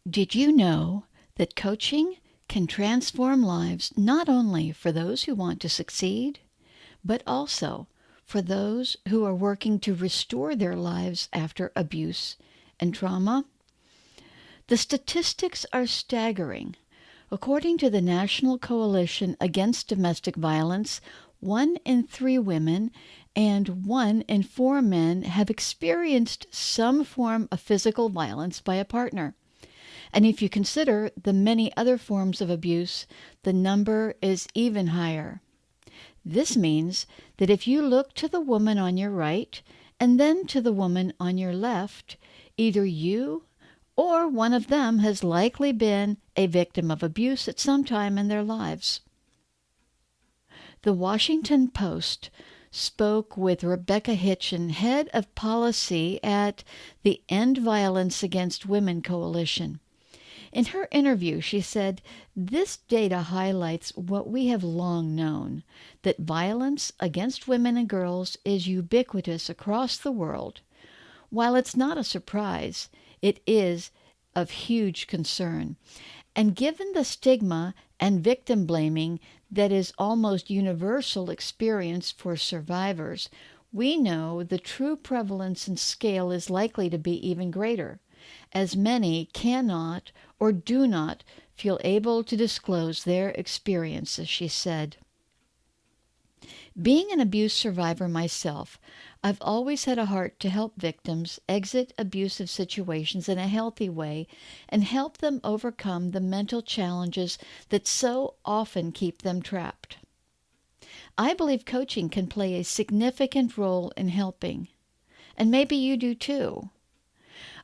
Did you know that coaching can transform lives not only for those who want to succeed, but also for those who are working to restore their lives after abuse and trauma? The statistics are staggering. According to the National Coalition Against Domestic Violence, 1 in 3 women and 1 in 4 men have experienced some form of physical violence by a partner. And if you consider the many other forms of abuse, the number is even higher. This means that if you look to the woman on your right and then to the woman on your left, either you or one of them has likely been a victim of abuse at some time in their lives. The Washington Post spoke with Rebecca Hitchen, head of policy at the End Violence Against Women Coalition. In her interview, she said, "This data highlights what we have long known, that violence against women and girls is ubiquitous across the world. While it's not a surprise, it is of huge concern. And given the stigma and victim blaming that is almost universal experience for survivors, we know the true prevalence and scale is likely to be even greater, as many cannot or do not feel able to disclose their experiences," she said. Being an abuse survivor myself, I've always had a heart to help victims exit abusive situations in a healthy way and help them overcome the mental challenges that so often keep them trapped. I believe coaching can play a significant role in helping, and maybe you do too.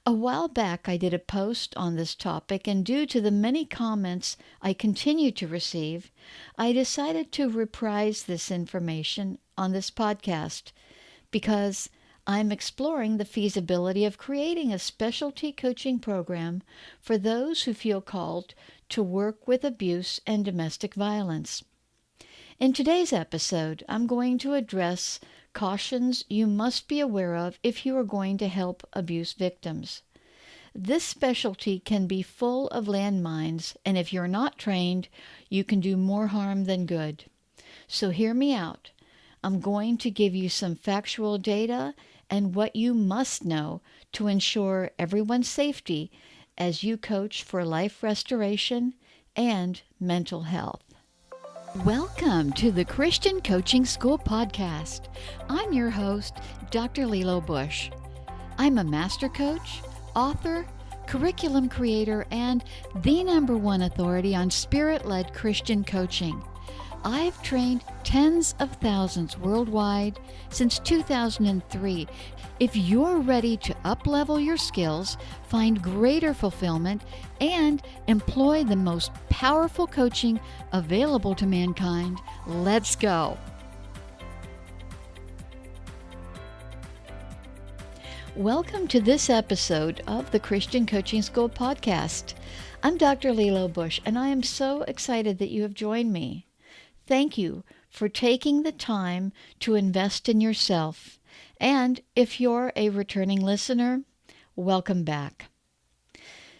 A while back, I did a post on this topic, and due to the many comments I continue to receive, I decided to reprise this information on this podcast because I'm exploring the feasibility of creating a specialty coaching program for those who feel called to work with abuse and domestic violence. In today's episode, I'm going to address cautions you must be aware of if you are going to help abuse victims. This specialty can be full of landmines, and if you're not trained, you can do more harm than good. So hear me out. I'm going to give you some factual data and what you must know to ensure everyone's safety as you coach for life restoration and mental health. Welcome to the Christian Coaching School podcast. I'm your host, Dr. Leelo Bush. I'm a master coach, author, curriculum creator, and the #1 authority on spirit-led Christian coaching. I've trained tens of thousands worldwide since 2003. If you're ready to up-level your skills, find greater fulfillment, and employ the most powerful coaching available to mankind, let's go. Welcome to this episode of the Christian Coaching School podcast. I'm Dr. Leelo Bush, and I am so excited that you have joined me. Thank you for taking the time to invest in yourself. And if you're a returning listener, welcome back.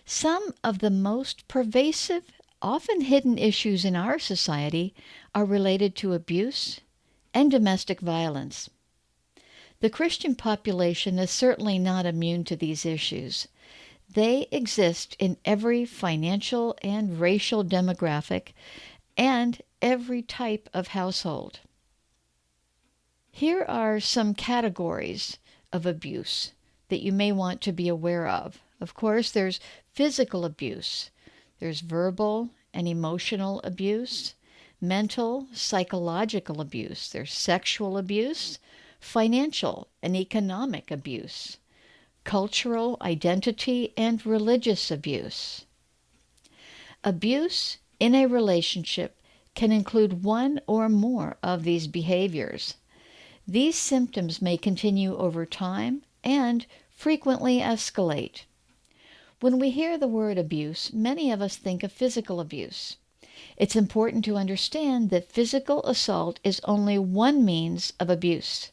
Some of the most pervasive, often hidden issues in our society are related to abuse and domestic violence. The Christian population is certainly not immune to these issues. They exist in every financial and racial demographic and every type of household. Here are some categories of abuse that you may want to be aware of. Of course, there's physical abuse, there's verbal and emotional abuse, mental, psychological abuse, there's sexual abuse, financial and economic abuse, cultural identity and religious abuse. Abuse in a relationship can include one or more of these behaviors. These symptoms may continue over time and frequently escalate. When we hear the word abuse, many of us think of physical abuse. It's important to understand that physical assault is only one means of abuse,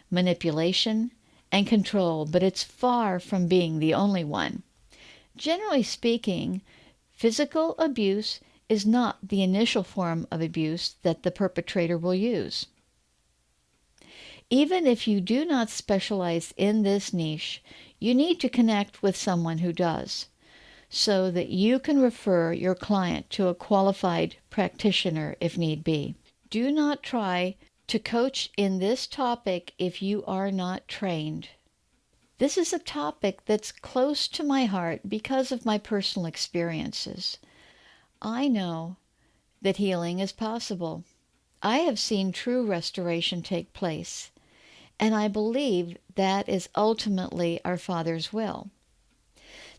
manipulation, and control, but it's far from being the only one. Generally speaking, physical abuse is not the initial form of abuse that the perpetrator will use. Even if you do not specialize in this niche, you need to connect with someone who does, so that you can refer your client to a qualified practitioner if need be. Do not try to coach in this topic if you are not trained. This is a topic that's close to my heart because of my personal experiences. I know that healing is possible. I have seen true restoration take place, and I believe that is ultimately our Father's will.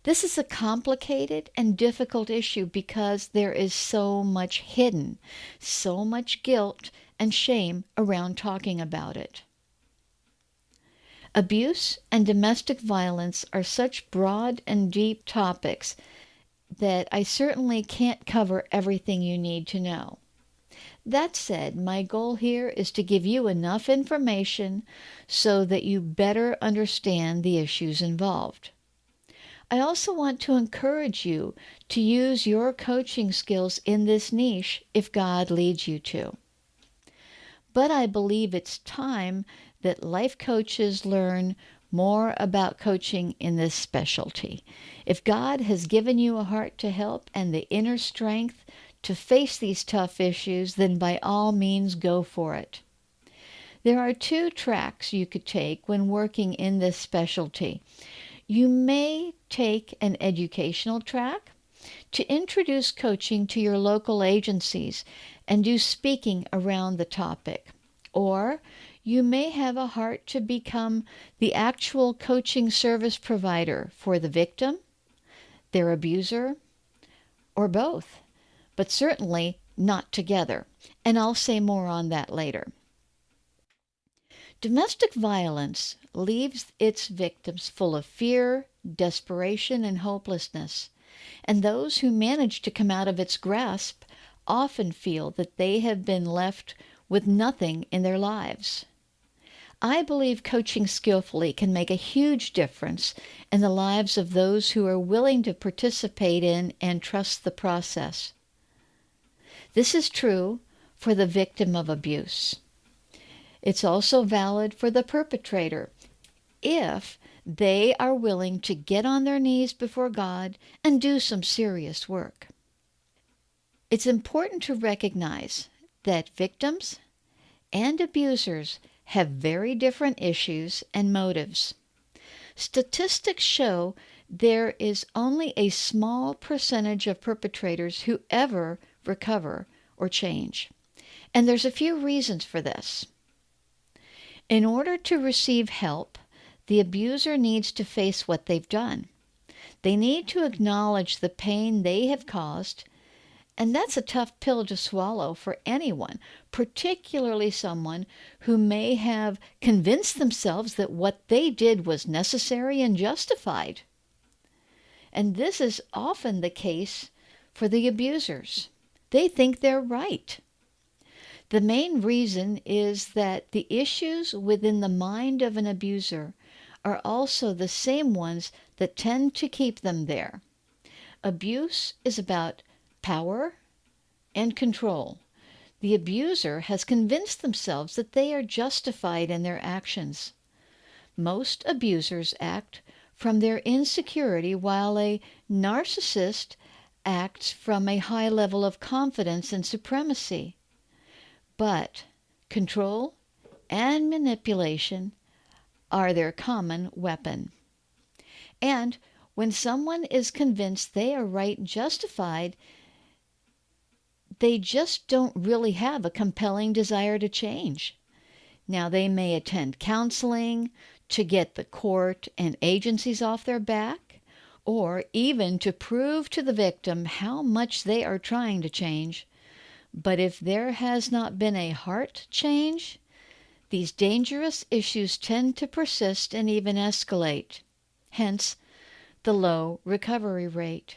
This is a complicated and difficult issue because there is so much hidden, so much guilt and shame around talking about it. Abuse and domestic violence are such broad and deep topics that I certainly can't cover everything you need to know. That said, my goal here is to give you enough information so that you better understand the issues involved. I also want to encourage you to use your coaching skills in this niche if God leads you to. But I believe it's time that life coaches learn more about coaching in this specialty. If God has given you a heart to help and the inner strength to face these tough issues, then by all means go for it. There are two tracks you could take when working in this specialty. You may take an educational track to introduce coaching to your local agencies and do speaking around the topic. Or you may have a heart to become the actual coaching service provider for the victim, their abuser, or both, but certainly not together. And I'll say more on that later. Domestic violence leaves its victims full of fear, desperation, and hopelessness, and those who manage to come out of its grasp often feel that they have been left with nothing in their lives. I believe coaching skillfully can make a huge difference in the lives of those who are willing to participate in and trust the process. This is true for the victim of abuse. It's also valid for the perpetrator if they are willing to get on their knees before God and do some serious work. It's important to recognize that victims and abusers have very different issues and motives. Statistics show there is only a small percentage of perpetrators who ever recover or change. And there's a few reasons for this. In order to receive help, the abuser needs to face what they've done. They need to acknowledge the pain they have caused, and that's a tough pill to swallow for anyone, particularly someone who may have convinced themselves that what they did was necessary and justified. And this is often the case for the abusers. They think they're right. The main reason is that the issues within the mind of an abuser are also the same ones that tend to keep them there. Abuse is about power and control. The abuser has convinced themselves that they are justified in their actions. Most abusers act from their insecurity, while a narcissist acts from a high level of confidence and supremacy. But control and manipulation are their common weapon. And when someone is convinced they are right and justified, they just don't really have a compelling desire to change. Now, they may attend counseling to get the court and agencies off their back, or even to prove to the victim how much they are trying to change. But if there has not been a heart change, these dangerous issues tend to persist and even escalate, hence the low recovery rate.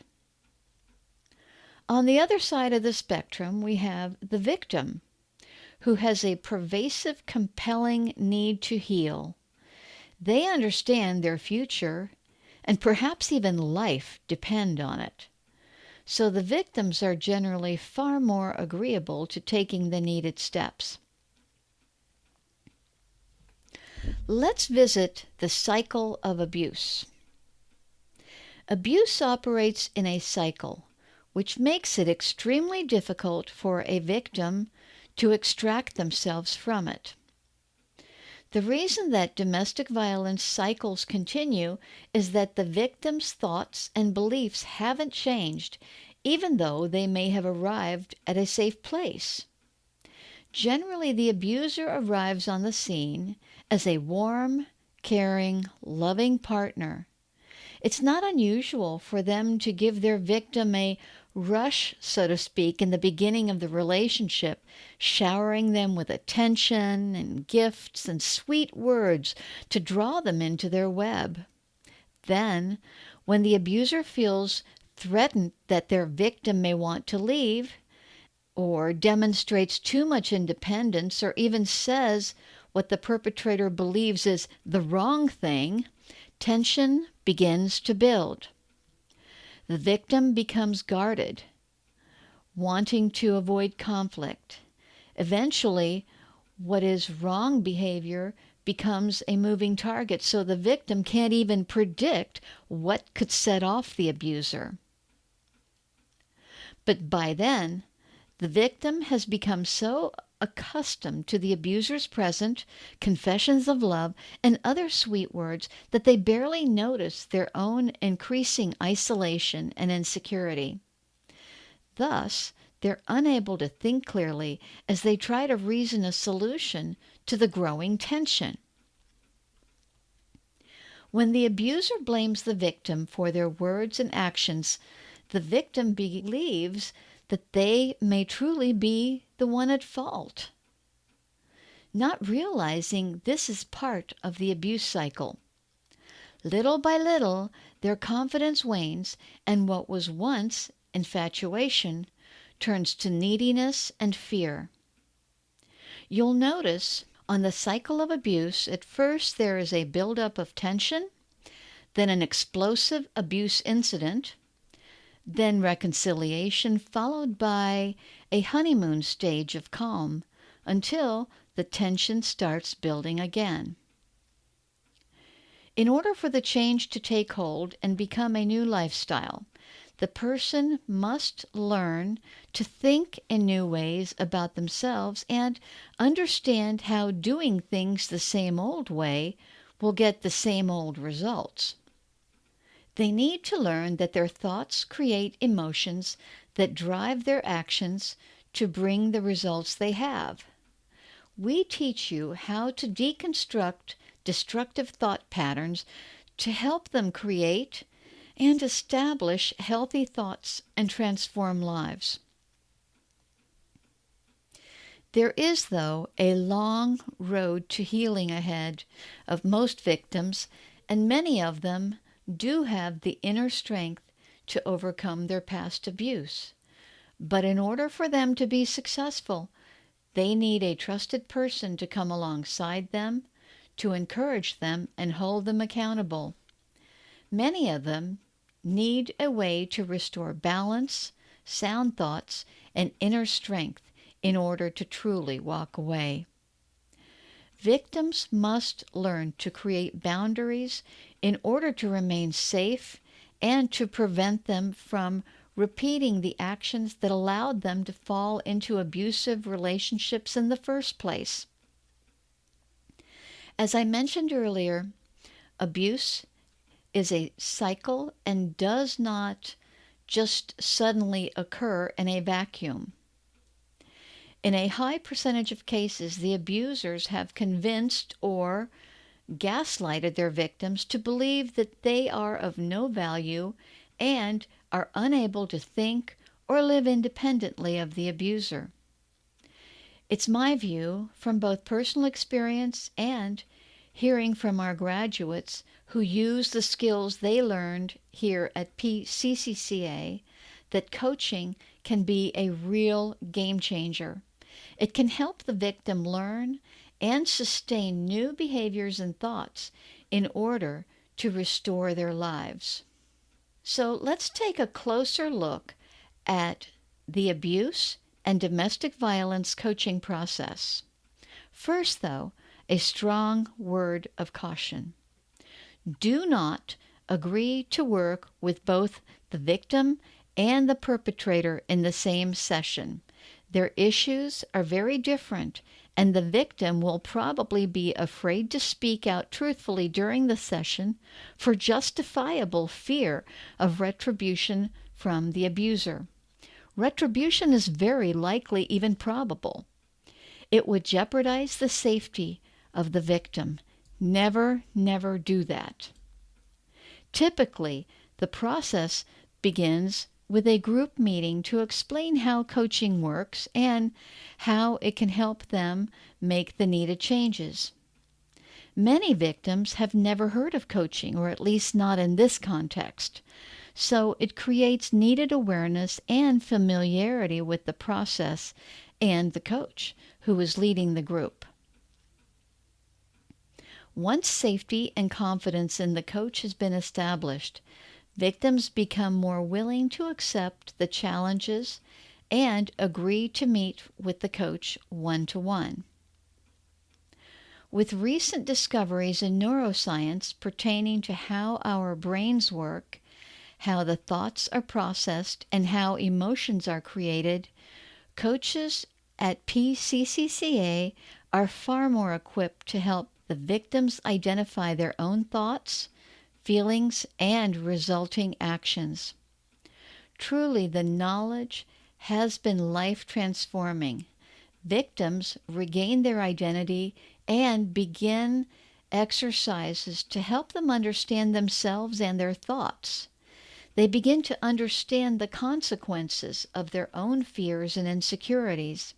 On the other side of the spectrum, we have the victim, who has a pervasive, compelling need to heal. They understand their future and perhaps even life depend on it. So the victims are generally far more agreeable to taking the needed steps. Let's visit the cycle of abuse. Abuse operates in a cycle, which makes it extremely difficult for a victim to extract themselves from it. The reason that domestic violence cycles continue is that the victim's thoughts and beliefs haven't changed, even though they may have arrived at a safe place. Generally, the abuser arrives on the scene as a warm, caring, loving partner. It's not unusual for them to give their victim a rush, so to speak, in the beginning of the relationship, showering them with attention and gifts and sweet words to draw them into their web. Then, when the abuser feels threatened that their victim may want to leave, or demonstrates too much independence, or even says what the perpetrator believes is the wrong thing, tension begins to build. The victim becomes guarded, wanting to avoid conflict. Eventually, what is wrong behavior becomes a moving target, so the victim can't even predict what could set off the abuser. But by then, the victim has become so accustomed to the abuser's presence, confessions of love, and other sweet words that they barely notice their own increasing isolation and insecurity. Thus, they're unable to think clearly as they try to reason a solution to the growing tension. When the abuser blames the victim for their words and actions, the victim believes that they may truly be the one at fault, not realizing this is part of the abuse cycle. Little by little, their confidence wanes, and what was once infatuation turns to neediness and fear. You'll notice on the cycle of abuse, at first there is a buildup of tension, then an explosive abuse incident, then reconciliation, followed by a honeymoon stage of calm until the tension starts building again. In order for the change to take hold and become a new lifestyle, the person must learn to think in new ways about themselves and understand how doing things the same old way will get the same old results. They need to learn that their thoughts create emotions that drive their actions to bring the results they have. We teach you how to deconstruct destructive thought patterns to help them create and establish healthy thoughts and transform lives. There is, though, a long road to healing ahead of most victims, and many of them do have the inner strength to overcome their past abuse. But in order for them to be successful, they need a trusted person to come alongside them, to encourage them and hold them accountable. Many of them need a way to restore balance, sound thoughts, and inner strength in order to truly walk away. Victims must learn to create boundaries in order to remain safe and to prevent them from repeating the actions that allowed them to fall into abusive relationships in the first place. As I mentioned earlier, abuse is a cycle and does not just suddenly occur in a vacuum. In a high percentage of cases, the abusers have convinced or gaslighted their victims to believe that they are of no value and are unable to think or live independently of the abuser. It's my view, from both personal experience and hearing from our graduates who use the skills they learned here at CCCA, that coaching can be a real game changer. It can help the victim learn and sustain new behaviors and thoughts in order to restore their lives. So let's take a closer look at the abuse and domestic violence coaching process. First, though, a strong word of caution. Do not agree to work with both the victim and the perpetrator in the same session. Their issues are very different, and the victim will probably be afraid to speak out truthfully during the session for justifiable fear of retribution from the abuser. Retribution is very likely, even probable. It would jeopardize the safety of the victim. Never, never do that. Typically, the process begins with a group meeting to explain how coaching works and how it can help them make the needed changes. Many victims have never heard of coaching, or at least not in this context, so it creates needed awareness and familiarity with the process and the coach who is leading the group. Once safety and confidence in the coach has been established, victims become more willing to accept the challenges and agree to meet with the coach one-to-one. With recent discoveries in neuroscience pertaining to how our brains work, how the thoughts are processed, and how emotions are created, coaches at PCCCA are far more equipped to help the victims identify their own thoughts, feelings, and resulting actions. Truly, the knowledge has been life-transforming. Victims regain their identity and begin exercises to help them understand themselves and their thoughts. They begin to understand the consequences of their own fears and insecurities,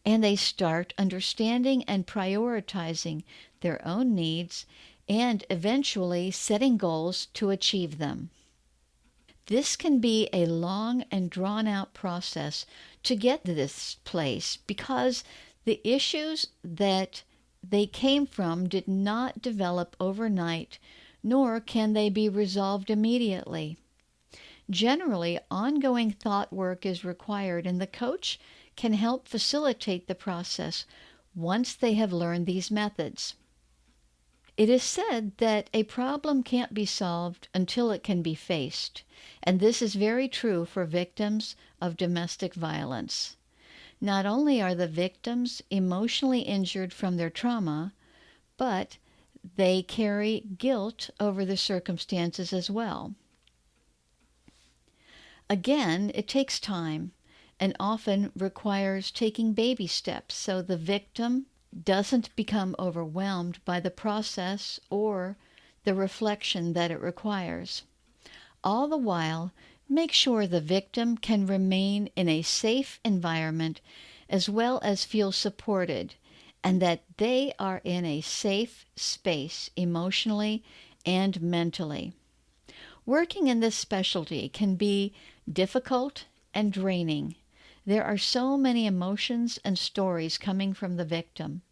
and they start understanding and prioritizing their own needs and eventually setting goals to achieve them. This can be a long and drawn-out process to get to this place because the issues that they came from did not develop overnight, nor can they be resolved immediately. Generally, ongoing thought work is required, and the coach can help facilitate the process once they have learned these methods. It is said that a problem can't be solved until it can be faced, and this is very true for victims of domestic violence. Not only are the victims emotionally injured from their trauma, but they carry guilt over the circumstances as well. Again, it takes time and often requires taking baby steps so the victim doesn't become overwhelmed by the process or the reflection that it requires. All the while, make sure the victim can remain in a safe environment as well as feel supported, and that they are in a safe space emotionally and mentally. Working in this specialty can be difficult and draining. There are so many emotions and stories coming from the victim.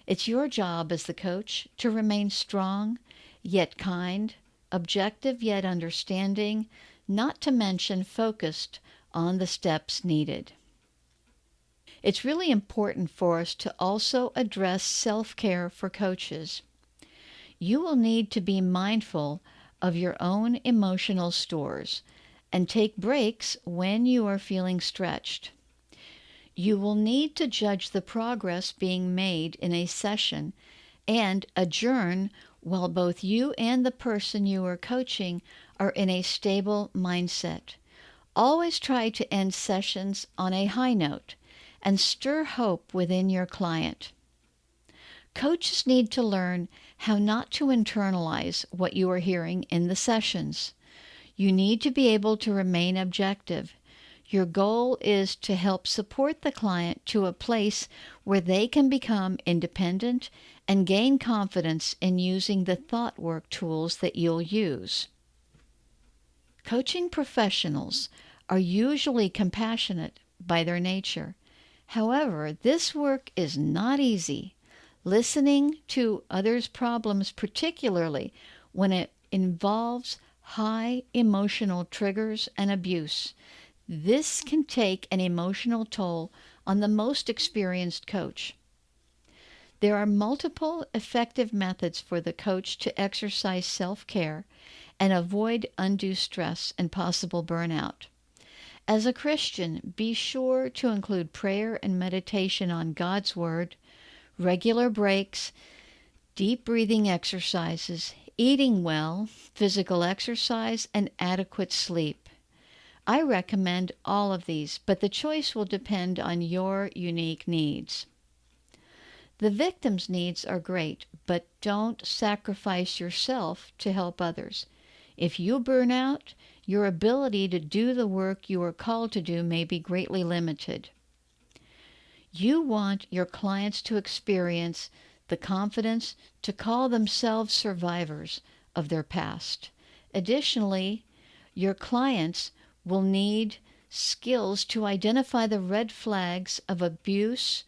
It's your job as the coach to remain strong, yet kind, objective yet understanding, not to mention focused on the steps needed. It's really important for us to also address self-care for coaches. You will need to be mindful of your own emotional stores and take breaks when you are feeling stretched. You will need to judge the progress being made in a session and adjourn while both you and the person you are coaching are in a stable mindset. Always try to end sessions on a high note and stir hope within your client. Coaches need to learn how not to internalize what you are hearing in the sessions. You need to be able to remain objective. Your goal is to help support the client to a place where they can become independent and gain confidence in using the thought work tools that you'll use. Coaching professionals are usually compassionate by their nature. However, this work is not easy. Listening to others' problems, particularly when it involves high emotional triggers and abuse. This can take an emotional toll on the most experienced coach. There are multiple effective methods for the coach to exercise self-care and avoid undue stress and possible burnout. As a Christian, be sure to include prayer and meditation on God's Word, regular breaks, deep breathing exercises, eating well, physical exercise, and adequate sleep. I recommend all of these, but the choice will depend on your unique needs. The victim's needs are great, but don't sacrifice yourself to help others. If you burn out, your ability to do the work you are called to do may be greatly limited. You want your clients to experience the confidence to call themselves survivors of their past. Additionally, your clients will need skills to identify the red flags of abuse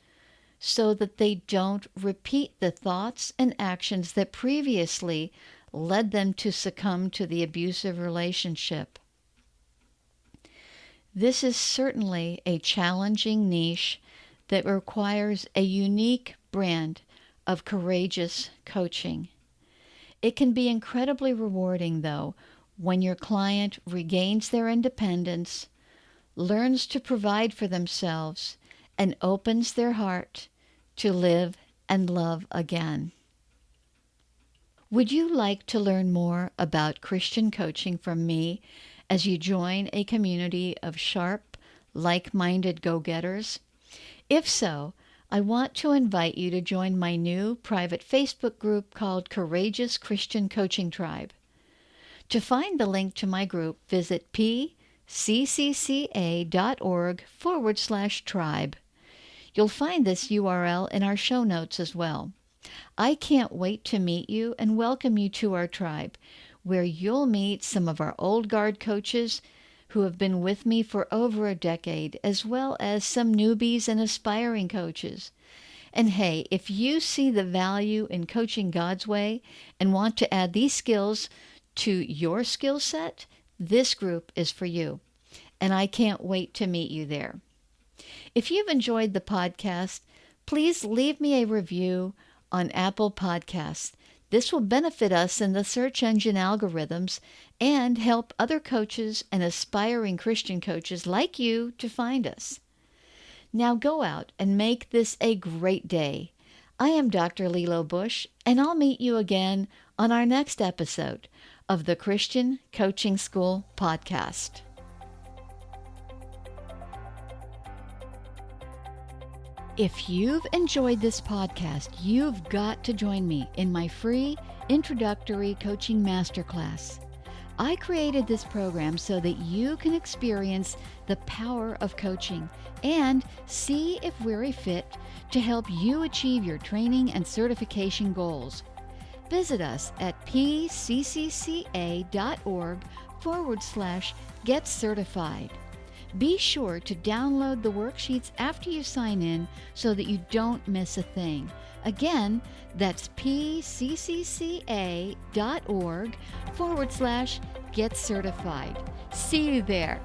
so that they don't repeat the thoughts and actions that previously led them to succumb to the abusive relationship. This is certainly a challenging niche that requires a unique brand of courageous coaching. It can be incredibly rewarding, though, when your client regains their independence, learns to provide for themselves, and opens their heart to live and love again. Would you like to learn more about Christian coaching from me as you join a community of sharp, like-minded go-getters? If so, I want to invite you to join my new private Facebook group called Courageous Christian Coaching Tribe. To find the link to my group, visit pccca.org/tribe. You'll find this URL in our show notes as well. I can't wait to meet you and welcome you to our tribe, where you'll meet some of our old guard coaches who have been with me for over a decade, as well as some newbies and aspiring coaches. And hey, if you see the value in coaching God's way and want to add these skills to your skill set, this group is for you. And I can't wait to meet you there. If you've enjoyed the podcast, please leave me a review on Apple Podcasts. This will benefit us in the search engine algorithms and help other coaches and aspiring Christian coaches like you to find us. Now go out and make this a great day. I am Dr. Leelo Bush, and I'll meet you again on our next episode of the Christian Coaching School podcast. If you've enjoyed this podcast, you've got to join me in my free introductory coaching masterclass. I created this program so that you can experience the power of coaching and see if we're a fit to help you achieve your training and certification goals. Visit us at pccca.org/get-certified. Be sure to download the worksheets after you sign in so that you don't miss a thing. Again, that's pccca.org/get-certified. See you there.